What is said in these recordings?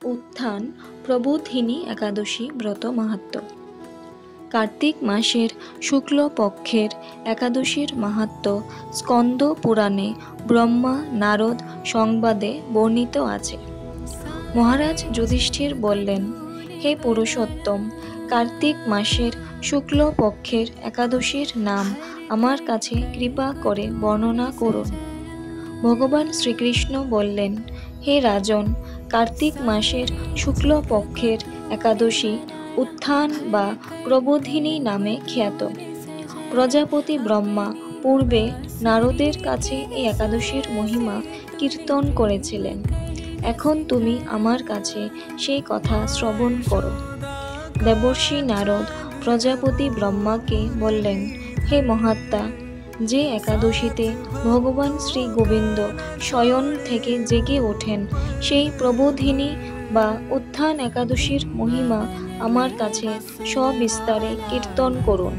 উত্থান প্রবোধিনী একাদশী ব্রত মাহাত্ম্য। কার্তিক মাসের শুক্ল পক্ষের একাদশীর মাহাত্ম্য স্কন্দ পুরাণে ব্রহ্মা নারদ সংবাদে বর্ণিত আছে। মহারাজ যুধিষ্ঠির বললেন, হে পুরুষোত্তম, কার্তিক মাসের শুক্ল পক্ষের একাদশীর নাম আমার কাছে কৃপা করে বর্ণনা করুন। ভগবান শ্রীকৃষ্ণ বললেন, হে রাজন, কার্তিক মাসের শুক্ল পক্ষের একাদশী উত্থান বা প্রবোধিনী নামে খ্যাত। প্রজাপতি ব্রহ্মা পূর্বে নারদের কাছে এই একাদশীর মহিমা কীর্তন করেছিলেন। এখন তুমি আমার কাছে সেই কথা শ্রবণ করো। দেবর্ষি নারদ প্রজাপতি ব্রহ্মাকে বললেন, হে মহাত্মা, যে একাদশীতে ভগবান শ্রী গোবিন্দ শয়ন থেকে জেগে ওঠেন, সেই প্রবোধিনী বা উত্থান একাদশীর মহিমা আমার কাছে সবিস্তারে কীর্তন করুন।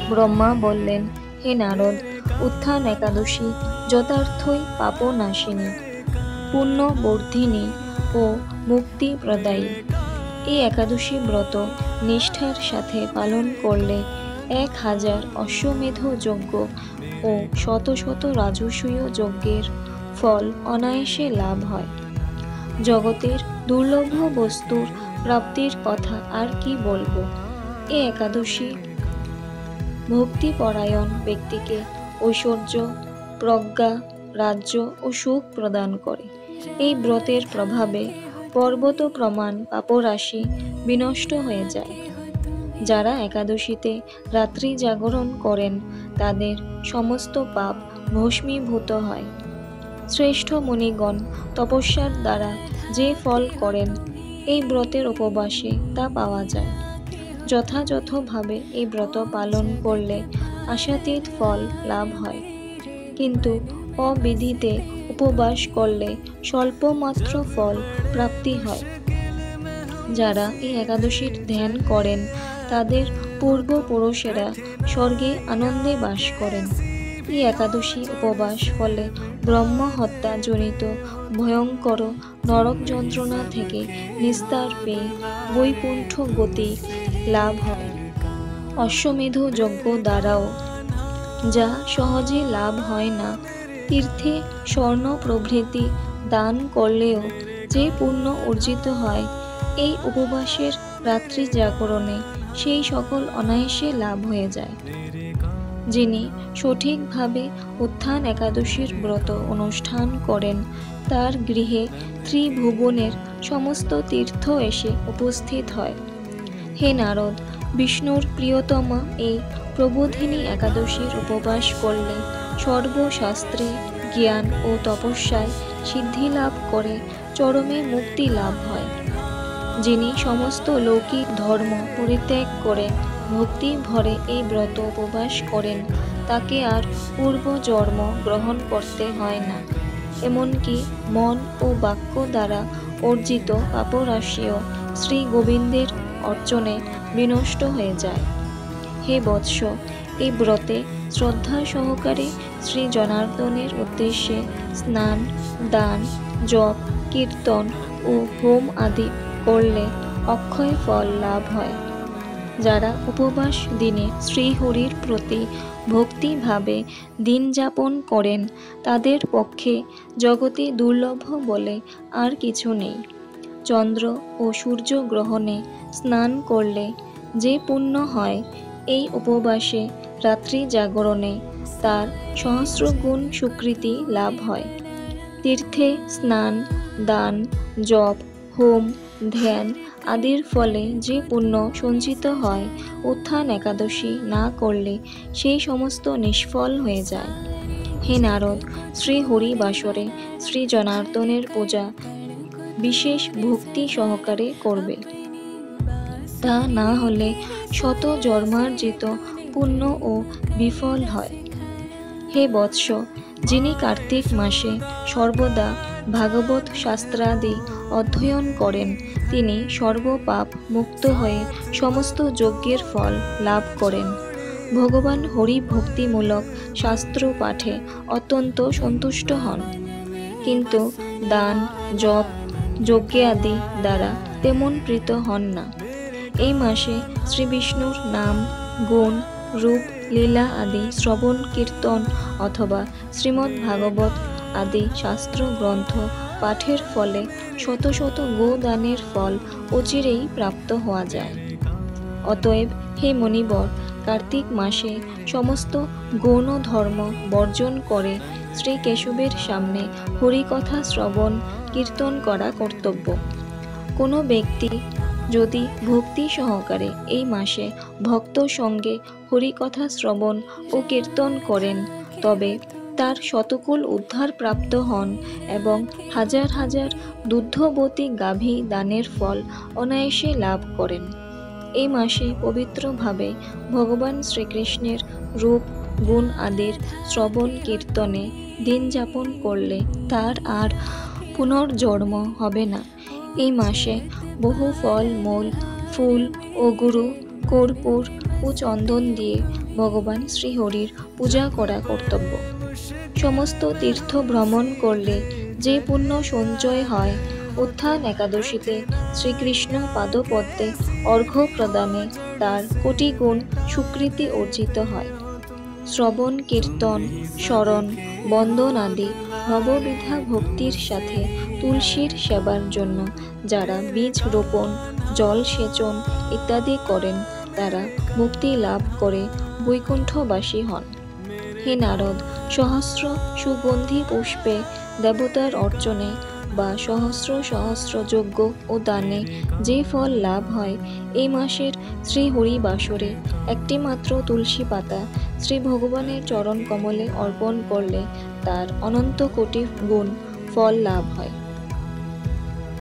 ব্রহ্মা বললেন, হে নারদ, উত্থান একাদশী যথার্থই পাপনাশিনী, পুণ্যবর্ধিনী ও মুক্তি প্রদায়ী। এই একাদশী ব্রত নিষ্ঠার সাথে পালন করলে 1000 অশ্বমেধ যজ্ঞ ও শত শত রাজসূয় যজ্ঞের ফল অনায়াসে লাভ হয়। জগতের দুর্লভ বস্তুর প্রাপ্তির কথা আর কি বলবো। এই একাদশী ভক্তিপরায়ণ ব্যক্তিকে ঐশ্বর্য, প্রজ্ঞা, রাজ্য ও সুখ প্রদান করে। এই ব্রতের প্রভাবে পর্বত প্রমাণ পাপরাশি বিনষ্ট হয়ে যায়। যারা একাদশীতে রাত্রি জাগরণ করেন তাদের সমস্ত পাপ ভস্মীভূত হয়। শ্রেষ্ঠ মুনিগণ তপস্যার দ্বারা যে ফল করেন, এই ব্রতের উপবাসে তা পাওয়া যায়। যথাযথভাবে এই ব্রত পালন করলে আশাতীত ফল লাভ হয়, কিন্তু অবিধিতে উপবাস করলে স্বল্পমাত্র ফল প্রাপ্তি হয়। যারা এই একাদশীর ধ্যান করেন তাদের পূর্বপুরুষেরা স্বর্গে আনন্দে বাস করেন। এই একাদশী উপবাস ফলে ব্রহ্ম হত্যা জনিত ভয়ঙ্কর নরক যন্ত্রণা থেকে নিস্তার পেয়ে বৈকুণ্ঠ গতি লাভ হয়। অশ্বমেধ যজ্ঞ দ্বারাও যা সহজে লাভ হয় না, তীর্থে স্বর্ণ প্রভৃতি দান করলেও যে পুণ্য অর্জিত হয়, এই উপবাসের রাত্রি জাগরণে সেই সকল অনায়াসে লাভ হয়ে যায়। যিনি সঠিকভাবে উত্থান একাদশীর ব্রত অনুষ্ঠান করেন তার গৃহে ত্রিভুবনের সমস্ত তীর্থ এসে উপস্থিত হয়। হে নারদ, বিষ্ণুর প্রিয়তমা এই প্রবোধিনী একাদশীর উপবাস করলে সর্বশাস্ত্রে জ্ঞান ও তপস্যায় সিদ্ধি লাভ করে চরমে মুক্তি লাভ হয়। যিনি সমস্ত লৌকিক ধর্ম পরিত্যাগ করে ভক্তি ভরে এই ব্রত উপবাস করেন তাকে আর পূর্বজন্ম গ্রহণ করতে হয় না। এমনকি মন ও বাক্য দ্বারা অর্জিত পাপরাশিও শ্রী গোবিন্দের অর্চনে বিনষ্ট হয়ে যায়। হে বৎস, এই ব্রতে শ্রদ্ধা সহকারে শ্রী জনার্দনের উদ্দেশ্যে স্নান, দান, জপ, কীর্তন ও হোম আদি করলে অক্ষয় ফল লাভ হয়। যারা উপবাস দিনে শ্রীহরির প্রতি ভক্তিভাবে দিন যাপন করেন তাদের পক্ষে জগতে দুর্লভ বলে আর কিছু নেই। চন্দ্র ও সূর্য গ্রহণে স্নান করলে যে পুণ্য হয়, এই উপবাসে রাত্রি জাগরণে তার সহস্রগুণ সুকৃতি লাভ হয়। তীর্থে স্নান, দান, জপ, হোম, ধ্যান আদির ফলে যে পুণ্য সঞ্চিত হয়, উত্থান একাদশী না করলে সেই সমস্ত নিষ্ফল হয়ে যায়। হে নারদ, শ্রী হরি বাসরে শ্রী জনার্দনের পূজা বিশেষ ভক্তি সহকারে করবে। তা না হলে শত জন্মার্জিত পুণ্য ও বিফল হয়। হে বৎস, যিনি কার্তিক মাসে সর্বদা ভাগবত শাস্ত্রাদি অধ্যয়ন করেন তিনি সর্বপাপ মুক্ত হয়ে সমস্ত যজ্ঞের ফল লাভ করেন। ভগবান হরি ভক্তিমূলক শাস্ত্র পাঠে অত্যন্ত সন্তুষ্ট হন, কিন্তু দান, জপ, যজ্ঞে আদি দ্বারা তেমন প্রীত হন না। এই মাসে শ্রী বিষ্ণুর নাম, গুণ, রূপ, লীলা আদি শ্রবণ কীর্তন অথবা শ্রীমদ্ ভাগবত আদি শাস্ত্র গ্রন্থ পাঠের ফলে শত শত গোদানের ফল অচিরেই প্রাপ্ত হওয়া যায়। অতএব হে মণিবর, কার্তিক মাসে সমস্ত গৌণ ধর্ম বর্জন করে শ্রী কেশবের সামনে হরিকথা শ্রবণ কীর্তন করা কর্তব্য। কোনো ব্যক্তি যদি ভক্তি সহকারে এই মাসে ভক্ত সঙ্গে হরিকথা শ্রবণ ও কীর্তন করেন, তবে তার শতকুল উদ্ধার প্রাপ্ত হন এবং হাজার হাজার দুগ্ধবতী গাভী দানের ফল অনায়াসে লাভ করেন। এই মাসে পবিত্রভাবে ভগবান শ্রীকৃষ্ণের রূপ, গুণ আদির শ্রবণ কীর্তনে দিন যাপন করলে তার আর পুনর্জন্ম হবে না। এই মাসে বহু ফল, মূল, ফুল ও গুরু, কর্পূর ও চন্দন দিয়ে ভগবান শ্রীহরির পূজা করা কর্তব্য। সমস্ত তীর্থ ভ্রমণ করলে যে পুণ্য সঞ্চয় হয়, উত্থান একাদশীতে শ্রীকৃষ্ণ পাদপদ্মে অর্ঘ্য প্রদানে তার কোটি গুণ সুকৃতি অর্জিত হয়। শ্রবণ কীর্তন, স্মরণ, বন্দন আদি নববিধা ভক্তির সাথে তুলসীর সেবার জন্য যারা বীজ রোপণ, জল সেচন ইত্যাদি করেন, তারা মুক্তি লাভ করে বৈকুণ্ঠবাসী হন। হে নারদ, সহস্র সুগন্ধি পুষ্পে দেবতার অর্চনে বা সহস্র সহস্র যজ্ঞ ও দানে যে ফল লাভ হয়, এই মাসের শ্রী হরিবাসরে একটি মাত্র তুলসী পাতা শ্রী ভগবানের চরণ কমলে অর্পণ করলে তার অনন্ত কোটি গুণ ফল লাভ হয়।